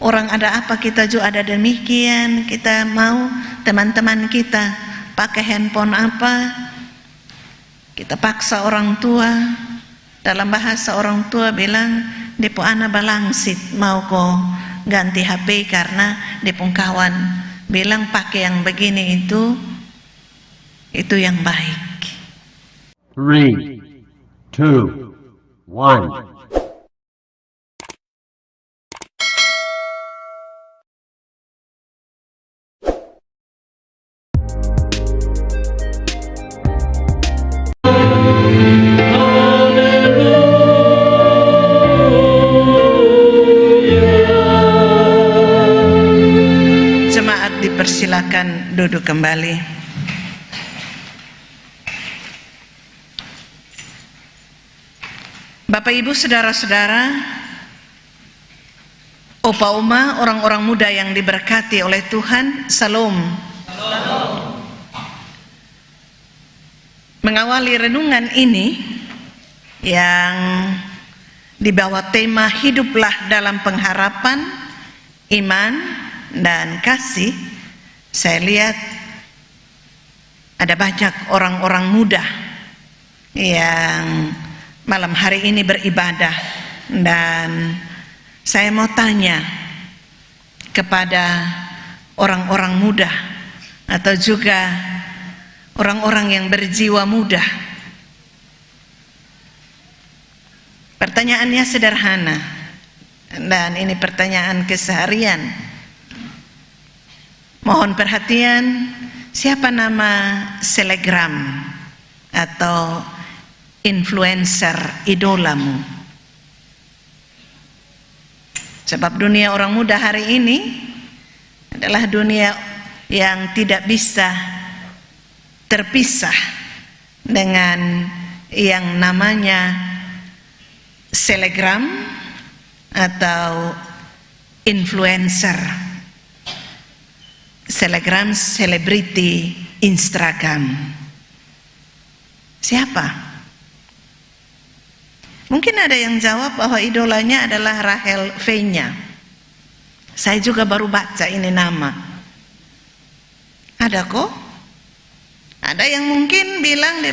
Orang ada apa kita juga ada demikian. Kita mau teman-teman kita pakai handphone apa, kita paksa orang tua. Dalam bahasa orang tua bilang, depo ana balangsit mau ko ganti HP karena depo kawan bilang pakai yang begini itu yang baik. 3, 2, 1. Dipersilakan duduk kembali. Bapak Ibu, saudara-saudara, opa oma, orang-orang muda yang diberkati oleh Tuhan, Salam. Mengawali renungan ini yang dibawa tema hiduplah dalam pengharapan, iman, dan kasih. Saya lihat ada banyak orang-orang muda yang malam hari ini beribadah, dan saya mau tanya kepada orang-orang muda atau juga orang-orang yang berjiwa muda. Pertanyaannya sederhana, dan ini pertanyaan keseharian. Mohon perhatian, siapa nama selebgram atau influencer idolamu? Sebab dunia orang muda hari ini adalah dunia yang tidak bisa terpisah dengan yang namanya selebgram atau influencer. Selebgram, selebriti, Instagram. Siapa? Mungkin ada yang jawab bahwa idolanya adalah Rachel Fenya. Saya juga baru baca ini nama. Ada kok? Ada yang mungkin bilang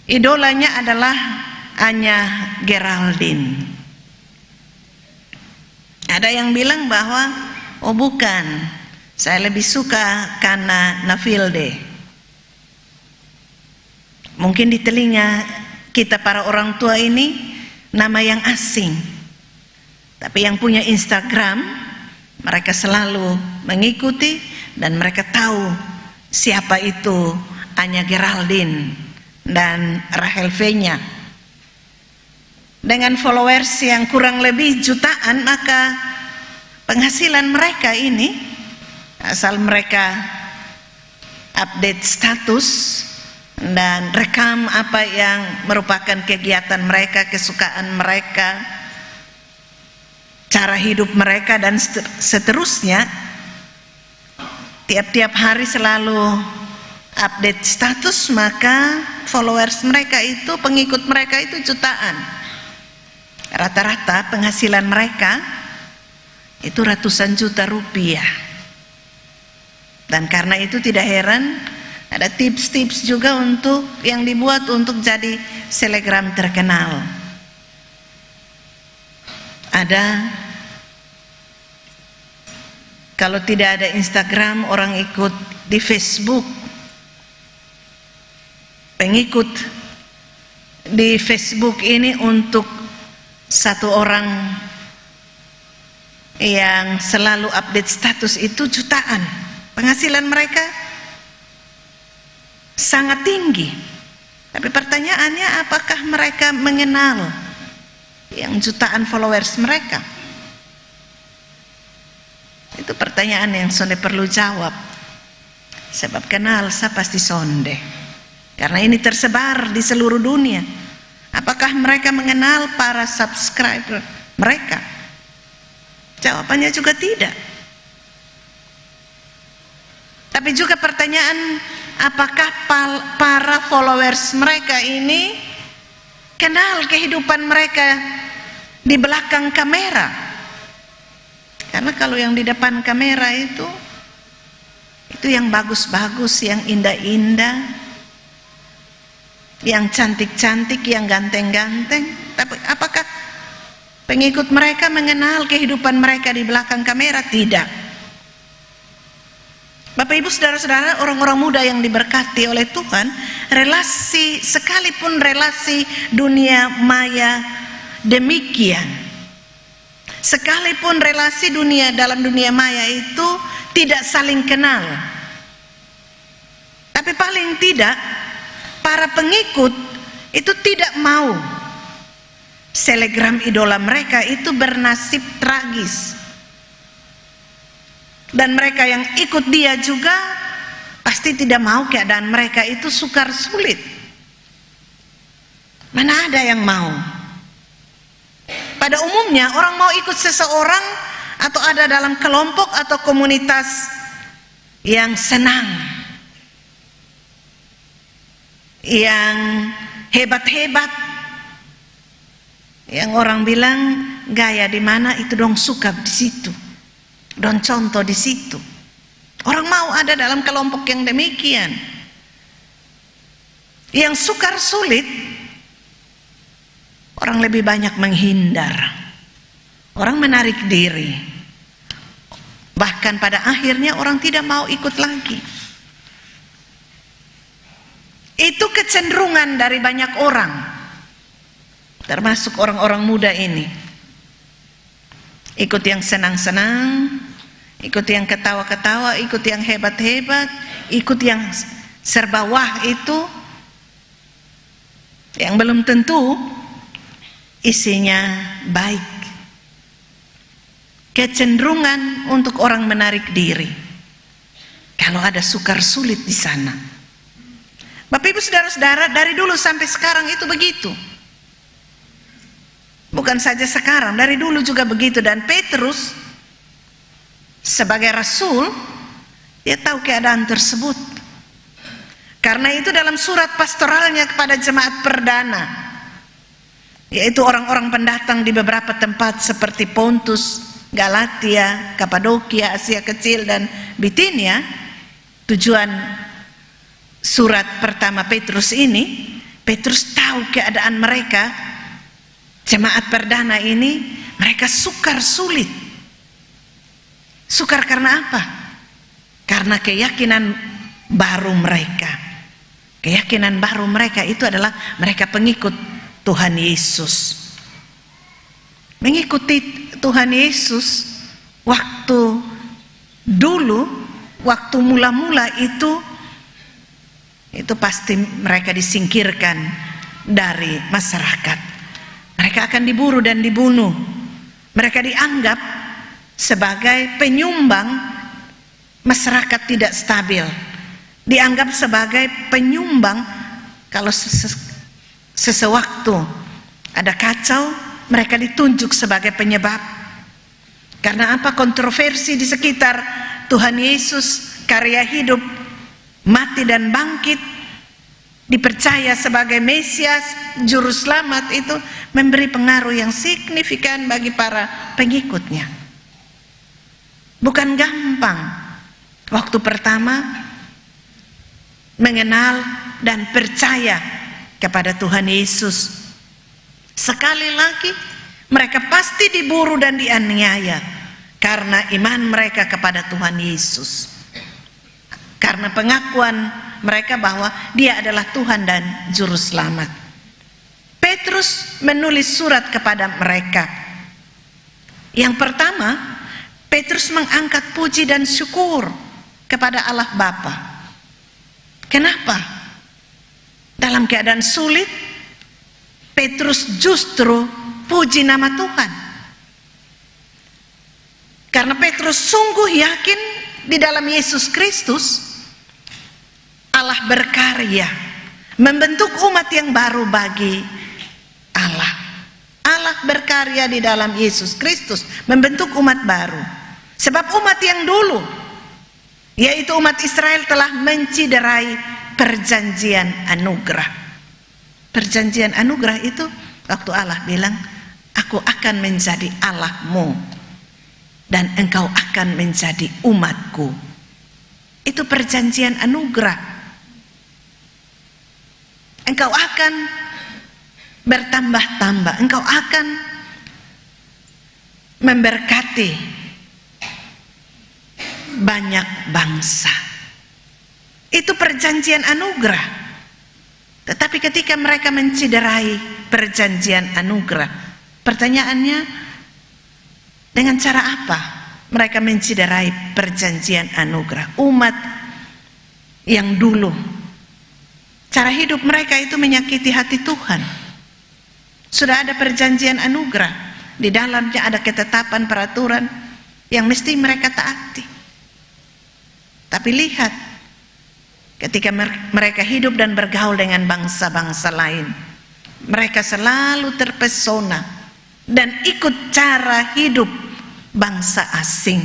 idolanya adalah Anya Geraldine. Ada yang bilang bahwa oh bukan, saya lebih suka karena Nafilde. Mungkin di telinga kita para orang tua ini nama yang asing, tapi yang punya Instagram mereka selalu mengikuti dan mereka tahu siapa itu Anya Geraldine dan Rachel Fenya. Dengan followers yang kurang lebih jutaan, maka penghasilan mereka ini, asal mereka update status dan rekam apa yang merupakan kegiatan mereka, kesukaan mereka, cara hidup mereka, dan seterusnya, tiap-tiap hari selalu update status, maka followers mereka itu, pengikut mereka itu jutaan. Rata-rata penghasilan mereka itu ratusan juta rupiah. Dan karena itu tidak heran ada tips-tips juga untuk yang dibuat untuk jadi selebgram terkenal. Ada, kalau tidak ada Instagram, orang ikut di Facebook. Pengikut di Facebook ini untuk satu orang yang selalu update status itu jutaan. Penghasilan mereka sangat tinggi. Tapi pertanyaannya, apakah mereka mengenal yang jutaan followers mereka? Itu pertanyaan yang sonde perlu jawab. Sebab kenal saya pasti sonde, karena ini tersebar di seluruh dunia. Apakah mereka mengenal para subscriber mereka? Jawabannya juga tidak. Tapi juga pertanyaan, apakah para followers mereka ini kenal kehidupan mereka di belakang kamera? Karena kalau yang di depan kamera itu yang bagus-bagus, yang indah-indah, yang cantik-cantik, yang ganteng-ganteng. Tapi apakah pengikut mereka mengenal kehidupan mereka di belakang kamera? Tidak. Bapak Ibu saudara-saudara, orang-orang muda yang diberkati oleh Tuhan, relasi, sekalipun relasi dunia maya demikian, sekalipun relasi dalam dunia maya itu tidak saling kenal, tapi paling tidak para pengikut itu tidak mau selegram idola mereka itu bernasib tragis. Dan mereka yang ikut dia juga pasti tidak mau keadaan mereka itu sukar sulit. Mana ada yang mau? Pada umumnya orang mau ikut seseorang atau ada dalam kelompok atau komunitas yang senang, yang hebat-hebat, yang orang bilang gaya di mana itu dong suka di situ, dong contoh di situ. Orang mau ada dalam kelompok yang demikian. Yang sukar sulit, orang lebih banyak menghindar, orang menarik diri, bahkan pada akhirnya orang tidak mau ikut lagi. Itu kecenderungan dari banyak orang, termasuk orang-orang muda ini. Ikut yang senang-senang, ikut yang ketawa-ketawa, ikut yang hebat-hebat, ikut yang serba wah itu, yang belum tentu isinya baik. Kecenderungan untuk orang menarik diri kalau ada sukar sulit di sana. Bapak Ibu saudara-saudara, dari dulu sampai sekarang itu begitu. Bukan saja sekarang, dari dulu juga begitu. Dan Petrus sebagai rasul, dia tahu keadaan tersebut. Karena itu dalam surat pastoralnya kepada jemaat perdana, yaitu orang-orang pendatang di beberapa tempat seperti Pontus, Galatia, Kapadokia, Asia Kecil, dan Bitinia. Tujuan surat pertama Petrus ini, Petrus tahu keadaan mereka, jemaat perdana ini, mereka sukar sulit. Sukar karena apa? Karena keyakinan baru mereka. Keyakinan baru mereka itu adalah mereka pengikut Tuhan Yesus. Mengikuti Tuhan Yesus waktu dulu, waktu mula-mula itu pasti mereka disingkirkan dari masyarakat. Mereka akan diburu dan dibunuh. Mereka dianggap sebagai penyumbang masyarakat tidak stabil. Dianggap sebagai penyumbang kalau sesewaktu ada kacau, mereka ditunjuk sebagai penyebab. Karena apa? Kontroversi di sekitar Tuhan Yesus, karya hidup, mati dan bangkit, dipercaya sebagai Mesias, juru selamat, itu memberi pengaruh yang signifikan bagi para pengikutnya. Bukan gampang waktu pertama mengenal dan percaya kepada Tuhan Yesus. Sekali lagi mereka pasti diburu dan dianiaya karena iman mereka kepada Tuhan Yesus, karena pengakuan mereka bahwa Dia adalah Tuhan dan Juru Selamat. Petrus menulis surat kepada mereka. Yang pertama, Petrus mengangkat puji dan syukur kepada Allah Bapa. Kenapa? Dalam keadaan sulit, Petrus justru puji nama Tuhan. Karena Petrus sungguh yakin di dalam Yesus Kristus Allah berkarya membentuk umat yang baru bagi Allah. Allah berkarya di dalam Yesus Kristus membentuk umat baru. Sebab umat yang dulu, yaitu umat Israel, telah menciderai perjanjian anugerah. Perjanjian anugerah itu waktu Allah bilang, aku akan menjadi Allahmu dan engkau akan menjadi umatku. Itu perjanjian anugerah. Engkau akan bertambah-tambah, engkau akan memberkati banyak bangsa. Itu perjanjian anugerah. Tetapi ketika mereka menciderai perjanjian anugerah, pertanyaannya, dengan cara apa mereka menciderai perjanjian anugerah? Umat yang dulu cara hidup mereka itu menyakiti hati Tuhan. Sudah ada perjanjian anugerah, di dalamnya ada ketetapan peraturan yang mesti mereka taati. Tapi lihat, ketika mereka hidup dan bergaul dengan bangsa-bangsa lain, mereka selalu terpesona dan ikut cara hidup bangsa asing.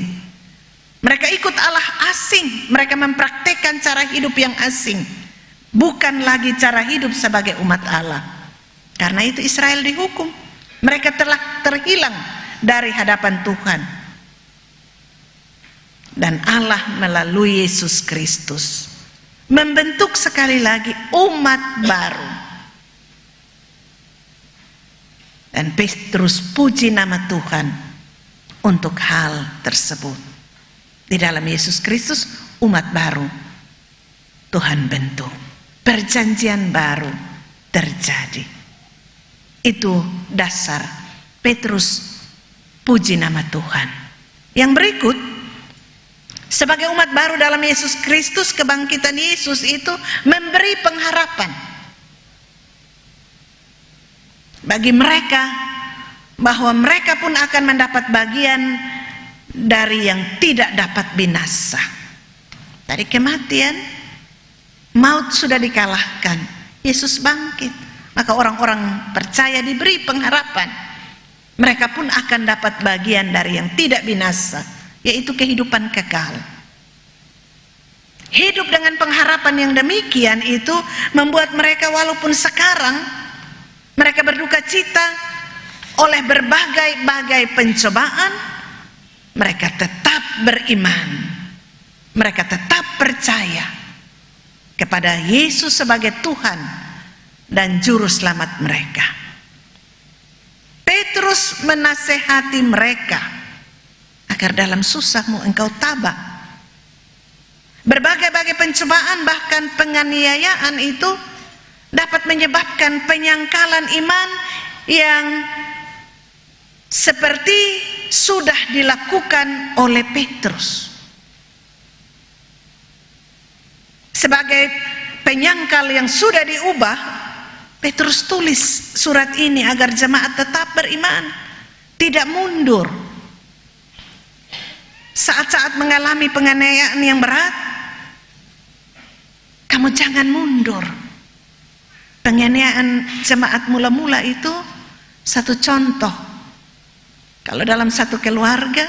Mereka ikut Allah asing, mereka mempraktekkan cara hidup yang asing, bukan lagi cara hidup sebagai umat Allah. Karena itu Israel dihukum. Mereka telah terhilang dari hadapan Tuhan. Dan Allah melalui Yesus Kristus membentuk sekali lagi umat baru. Dan Petrus puji nama Tuhan untuk hal tersebut. Di dalam Yesus Kristus umat baru Tuhan bentuk. Perjanjian baru terjadi. Itu dasar Petrus puji nama Tuhan. Yang berikut, sebagai umat baru dalam Yesus Kristus, kebangkitan Yesus itu memberi pengharapan bagi mereka bahwa mereka pun akan mendapat bagian dari yang tidak dapat binasa. Dari kematian, maut sudah dikalahkan, Yesus bangkit. Maka orang-orang percaya diberi pengharapan. Mereka pun akan dapat bagian dari yang tidak binasa, yaitu kehidupan kekal. Hidup dengan pengharapan yang demikian itu membuat mereka walaupun sekarang mereka berduka cita oleh berbagai-bagai pencobaan, mereka tetap beriman. Mereka tetap percaya kepada Yesus sebagai Tuhan dan juru selamat mereka. Petrus menasehati mereka agar dalam susahmu engkau tabah. Berbagai-bagai pencobaan bahkan penganiayaan itu dapat menyebabkan penyangkalan iman yang seperti sudah dilakukan oleh Petrus. Sebagai penyangkal yang sudah diubah, Petrus tulis surat ini agar jemaat tetap beriman, tidak mundur. Saat-saat mengalami penganiayaan yang berat, kamu jangan mundur. Penganiayaan jemaat mula-mula itu satu contoh. Kalau dalam satu keluarga,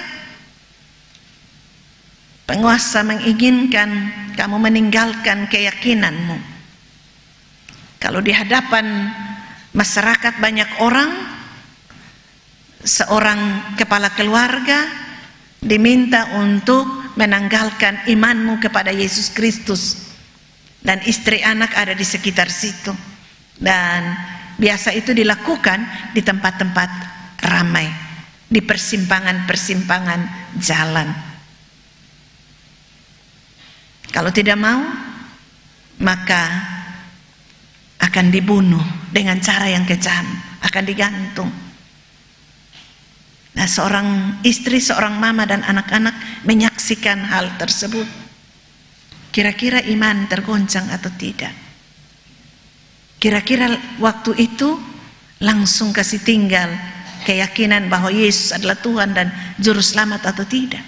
penguasa menginginkan kamu meninggalkan keyakinanmu. Kalau di hadapan masyarakat banyak orang, seorang kepala keluarga diminta untuk menanggalkan imanmu kepada Yesus Kristus, dan istri anak ada di sekitar situ, dan biasa itu dilakukan di tempat-tempat ramai, di persimpangan-persimpangan jalan. Kalau tidak mau, maka akan dibunuh dengan cara yang kejam, akan digantung. Nah, seorang istri, seorang mama dan anak-anak menyaksikan hal tersebut. Kira-kira iman tergoncang atau tidak? Kira-kira waktu itu langsung kasih tinggal keyakinan bahwa Yesus adalah Tuhan dan Juru Selamat atau tidak?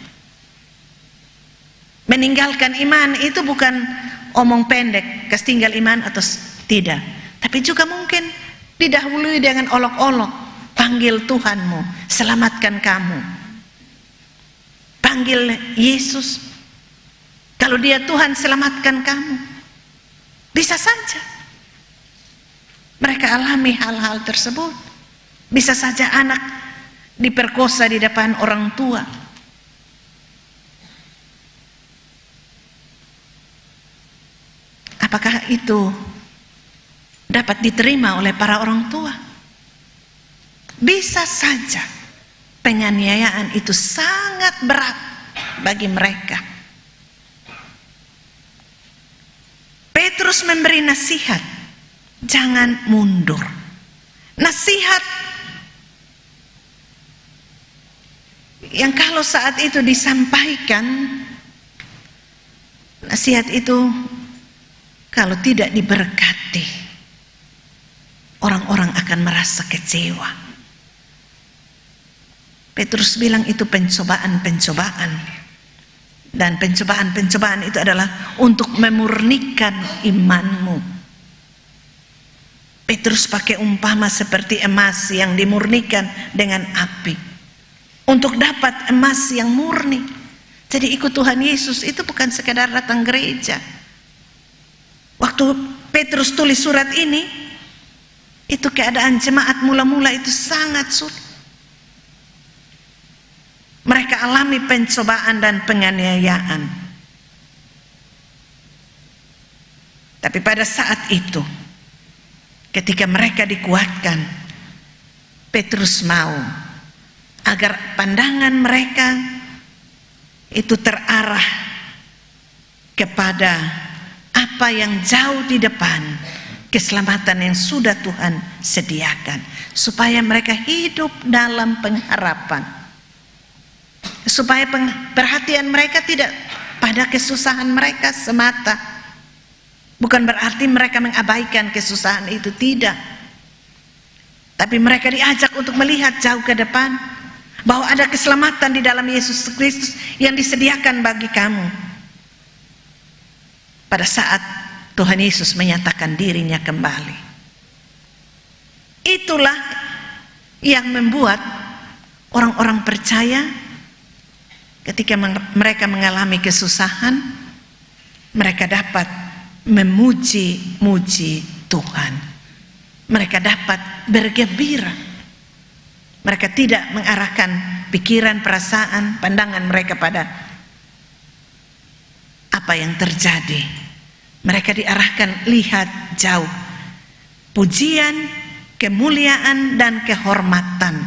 Meninggalkan iman itu bukan omong pendek, kasih tinggal iman atau tidak, tapi juga mungkin didahului dengan olok-olok, panggil Tuhanmu, selamatkan kamu, panggil Yesus. Kalau dia Tuhan, selamatkan kamu. Bisa saja mereka alami hal-hal tersebut. Bisa saja anak diperkosa di depan orang tua, apakah itu dapat diterima oleh para orang tua? Bisa saja penganiayaan itu sangat berat bagi mereka. Petrus memberi nasihat, jangan mundur. Nasihat yang kalau saat itu disampaikan, nasihat itu kalau tidak diberkati, orang-orang akan merasa kecewa. Petrus bilang itu pencobaan-pencobaan, dan pencobaan-pencobaan itu adalah untuk memurnikan imanmu. Petrus pakai umpama seperti emas yang dimurnikan dengan api. Untuk dapat emas yang murni, jadi ikut Tuhan Yesus itu bukan sekedar datang gereja. Waktu Petrus tulis surat ini, itu keadaan jemaat mula-mula itu sangat sulit. Mereka alami pencobaan dan penganiayaan. Tapi pada saat itu, ketika mereka dikuatkan, Petrus mau agar pandangan mereka itu terarah kepada apa yang jauh di depan, keselamatan yang sudah Tuhan sediakan, supaya mereka hidup dalam pengharapan. Supaya perhatian mereka tidak pada kesusahan mereka semata. Bukan berarti mereka mengabaikan kesusahan itu, tidak. Tapi mereka diajak untuk melihat jauh ke depan, bahwa ada keselamatan di dalam Yesus Kristus yang disediakan bagi kamu. Pada saat Tuhan Yesus menyatakan dirinya kembali. Itulah yang membuat orang-orang percaya ketika mereka mengalami kesusahan, mereka dapat memuji-muji Tuhan. Mereka dapat bergembira. Mereka tidak mengarahkan pikiran, perasaan, pandangan mereka pada apa yang terjadi. Mereka diarahkan lihat jauh. Pujian, kemuliaan, dan kehormatan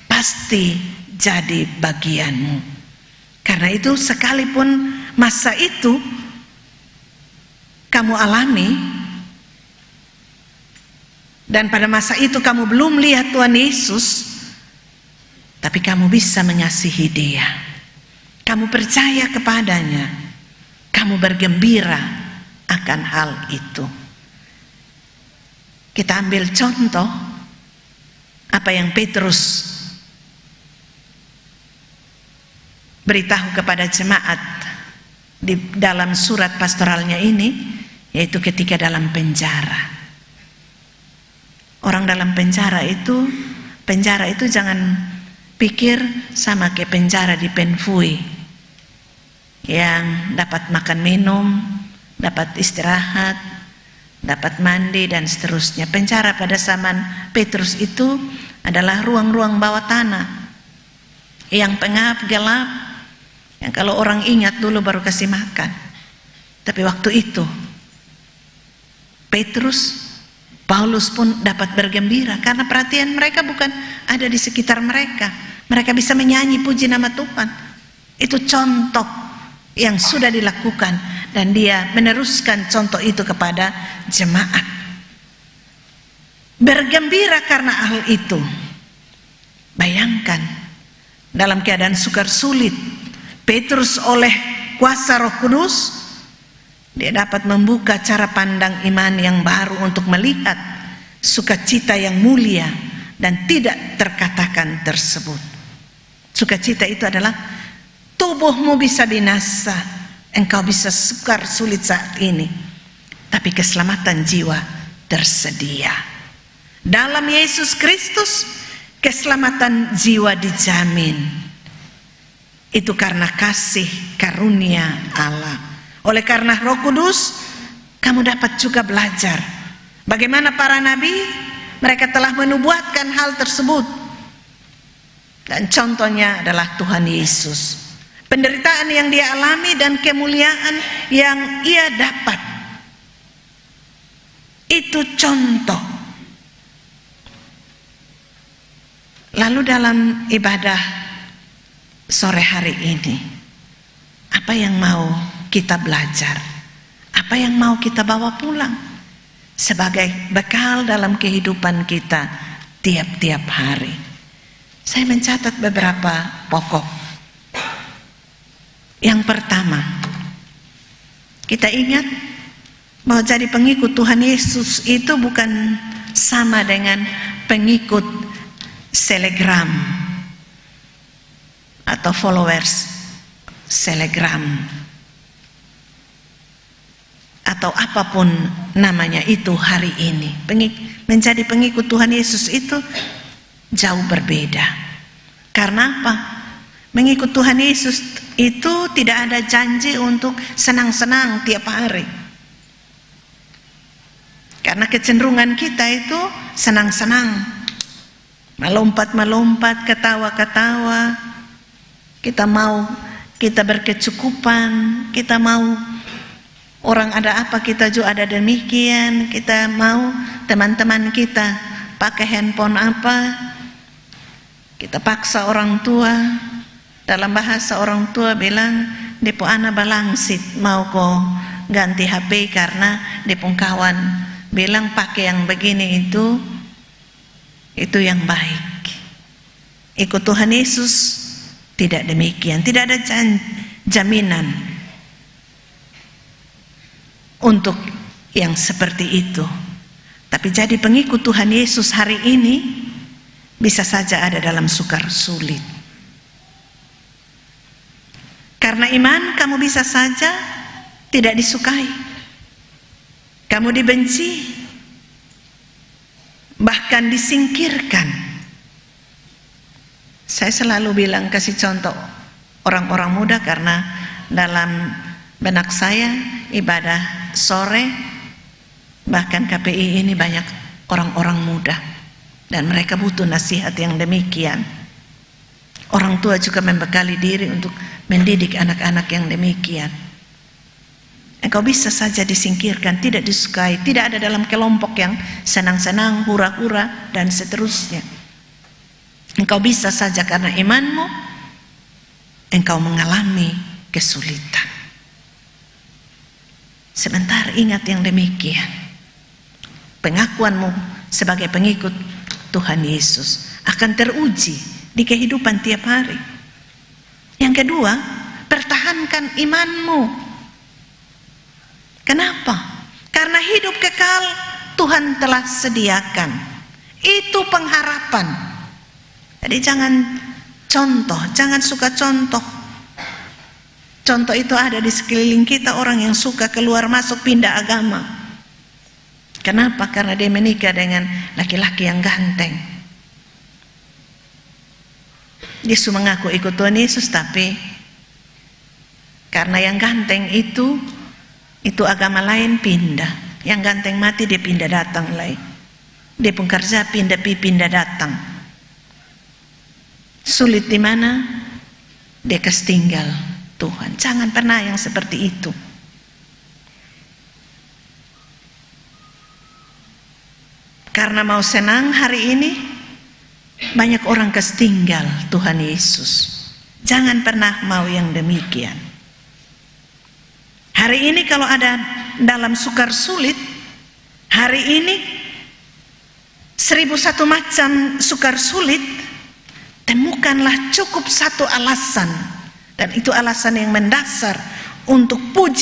pasti jadi bagianmu. Karena itu sekalipun masa itu kamu alami, dan pada masa itu kamu belum lihat Tuhan Yesus, tapi kamu bisa mengasihi Dia. Kamu percaya kepadanya, kamu bergembira akan hal itu. Kita ambil contoh apa yang Petrus beritahu kepada jemaat di dalam surat pastoralnya ini, yaitu ketika dalam penjara. Orang dalam penjara itu jangan pikir sama kayak penjara di Penfui yang dapat makan minum, dapat istirahat, dapat mandi dan seterusnya. Penjara pada zaman Petrus itu adalah ruang-ruang bawah tanah yang pengap, gelap, yang kalau orang ingat dulu baru kasih makan. Tapi waktu itu Paulus pun dapat bergembira karena perhatian mereka bukan ada di sekitar mereka. Mereka bisa menyanyi puji nama Tuhan. Itu contoh yang sudah dilakukan, dan dia meneruskan contoh itu kepada jemaat. Bergembira karena hal itu. Bayangkan dalam keadaan sukar sulit, Petrus oleh kuasa Roh Kudus, dia dapat membuka cara pandang iman yang baru untuk melihat sukacita yang mulia dan tidak terkatakan tersebut. Sukacita itu adalah tubuhmu bisa binasa, engkau bisa sukar sulit saat ini, tapi keselamatan jiwa tersedia. Dalam Yesus Kristus, keselamatan jiwa dijamin. Itu karena kasih karunia Allah. Oleh karena Roh Kudus, kamu dapat juga belajar bagaimana para nabi, mereka telah menubuatkan hal tersebut. Dan contohnya adalah Tuhan Yesus. Penderitaan yang dia alami dan kemuliaan yang ia dapat Itu contoh. Lalu dalam ibadah sore hari ini, apa yang mau kita belajar? Apa yang mau kita bawa pulang sebagai bekal dalam kehidupan kita tiap-tiap hari? Saya mencatat beberapa pokok. Yang pertama, kita ingat bahwa jadi pengikut Tuhan Yesus itu bukan sama dengan pengikut selegram atau followers selegram atau apapun namanya itu hari ini. Menjadi pengikut Tuhan Yesus itu jauh berbeda. Karena apa? Mengikut Tuhan Yesus itu tidak ada janji untuk senang-senang tiap hari. Karena kecenderungan kita itu senang-senang, melompat-melompat, ketawa-ketawa. Kita berkecukupan, kita mau orang ada apa kita juga ada demikian. Kita mau teman-teman kita pakai handphone apa, kita paksa orang tua. Dalam bahasa orang tua bilang, depo ana balangsit mau ko ganti HP karena depo kawan bilang pakai yang begini itu yang baik. Ikut Tuhan Yesus tidak demikian, tidak ada jaminan untuk yang seperti itu. Tapi jadi pengikut Tuhan Yesus hari ini bisa saja ada dalam sukar sulit. Karena iman kamu bisa saja tidak disukai, kamu dibenci, bahkan disingkirkan. Saya selalu bilang, kasih contoh orang-orang muda, karena dalam benak saya ibadah sore bahkan KPI ini banyak orang-orang muda dan mereka butuh nasihat yang demikian. Orang tua juga membekali diri untuk mendidik anak-anak yang demikian. Engkau bisa saja disingkirkan, tidak disukai, tidak ada dalam kelompok yang senang-senang, hura-hura dan seterusnya. Engkau bisa saja karena imanmu, engkau mengalami kesulitan. Sebentar ingat yang demikian. Pengakuanmu sebagai pengikut Tuhan Yesus akan teruji di kehidupan tiap hari. Yang kedua, pertahankan imanmu. Kenapa? Karena hidup kekal Tuhan telah sediakan. Itu pengharapan. Jadi jangan suka contoh. Contoh itu ada di sekeliling kita, orang yang suka keluar masuk pindah agama. Kenapa? Karena dia menikah dengan laki-laki yang ganteng. Yesus mengaku ikut Tuhan Yesus, tapi karena yang ganteng itu agama lain pindah. Yang ganteng mati dia pindah datang lain. Dia pun kerja pindah datang. Sulit di mana? Dia tinggal Tuhan. Jangan pernah yang seperti itu. Karena mau senang hari ini, banyak orang ketinggal Tuhan Yesus. Jangan pernah mau yang demikian. Hari ini kalau ada dalam sukar sulit, hari ini 1001 macam sukar sulit, temukanlah cukup satu alasan, dan itu alasan yang mendasar untuk puji